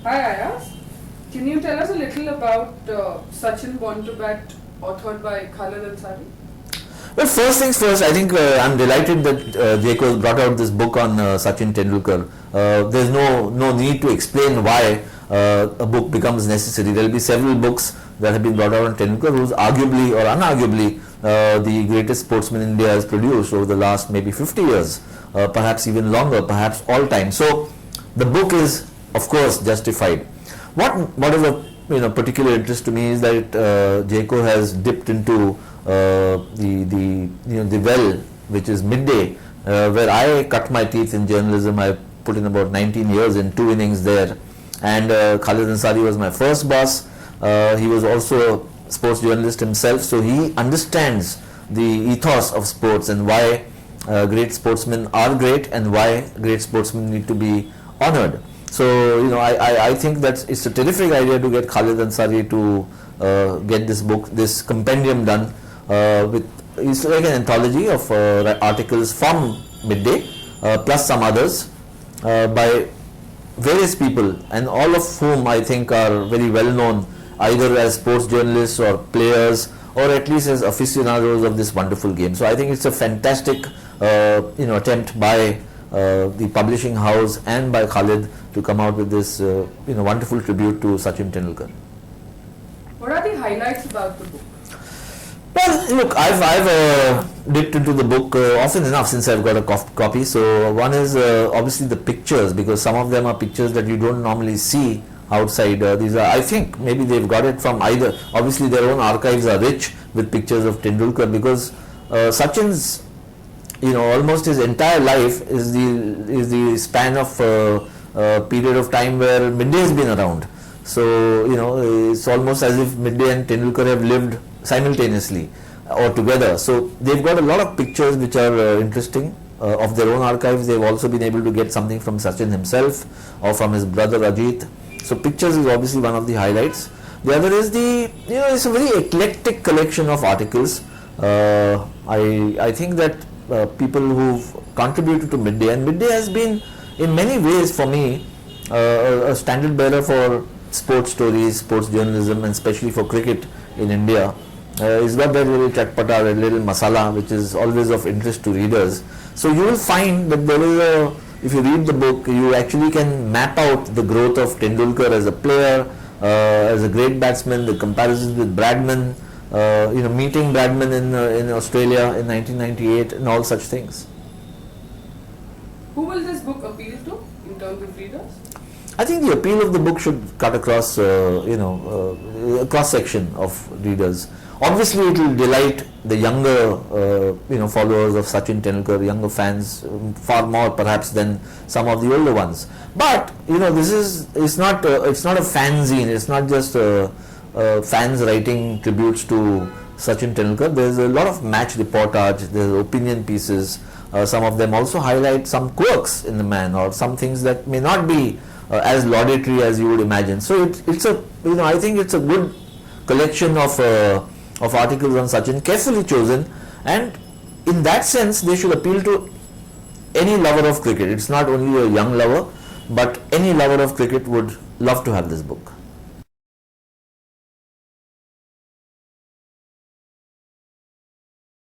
Hi Ayaz, can you tell us a little about Sachin Born to Bat, authored by Khalid Ansari? Well, first things first, I think I'm delighted that Jayco brought out this book on Sachin Tendulkar. There's no need to explain why a book becomes necessary. There will be several books that have been brought out on Tendulkar, who's arguably or unarguably the greatest sportsman India has produced over the last maybe 50 years, perhaps even longer, perhaps all time. So the book is, of course, justified. What is of particular interest to me is that Jayco has dipped into the well, which is Midday, where I cut my teeth in journalism. I put in about 19 years in 2 innings there, and Khalid Ansari was my first boss. He was also a sports journalist himself, so he understands the ethos of sports and why great sportsmen are great and why great sportsmen need to be honored. So I think that it's a terrific idea to get Khalid Ansari to get this book, this compendium done. It's like an anthology of articles from Midday plus some others by various people, and all of whom I think are very well known either as sports journalists or players or at least as aficionados of this wonderful game. So I think it's a fantastic attempt by the publishing house and by Khalid to come out with this wonderful tribute to Sachin Tendulkar. What are the highlights about the book? Well, look, I've dipped into the book often enough since I've got a copy. So one is obviously the pictures, because some of them are pictures that you don't normally see outside. These are, I think, maybe they've got it from either. Obviously, their own archives are rich with pictures of Tendulkar, because Sachin's, almost his entire life is the span of period of time where Midday has been around. So it's almost as if Midday and Tendulkar have lived simultaneously or together. So they've got a lot of pictures which are interesting of their own archives. They've also been able to get something from Sachin himself or from his brother Ajit. So pictures is obviously one of the highlights. The other is it's a very eclectic collection of articles. I think that people who've contributed to Midday, and Midday has been in many ways for me a standard bearer for sports stories, sports journalism, and especially for cricket in India. It's got that little chatpata, that little masala, which is always of interest to readers. So you will find that there is if you read the book, you actually can map out the growth of Tendulkar as a player, as a great batsman, the comparisons with Bradman, meeting Bradman in Australia in 1998, and all such things. Who will this book appeal to in terms of readers? I think the appeal of the book should cut across, a cross section of readers. Obviously, it will delight the younger, followers of Sachin Tendulkar, younger fans, far more perhaps than some of the older ones. But it's not a fanzine. It's not just fans writing tributes to Sachin Tendulkar. There's a lot of match reportage. There's opinion pieces. Some of them also highlight some quirks in the man or some things that may not be as laudatory as you would imagine. So I think it's a good collection of articles on Sachin, carefully chosen, and in that sense they should appeal to any lover of cricket. It's not only a young lover, but any lover of cricket would love to have this book.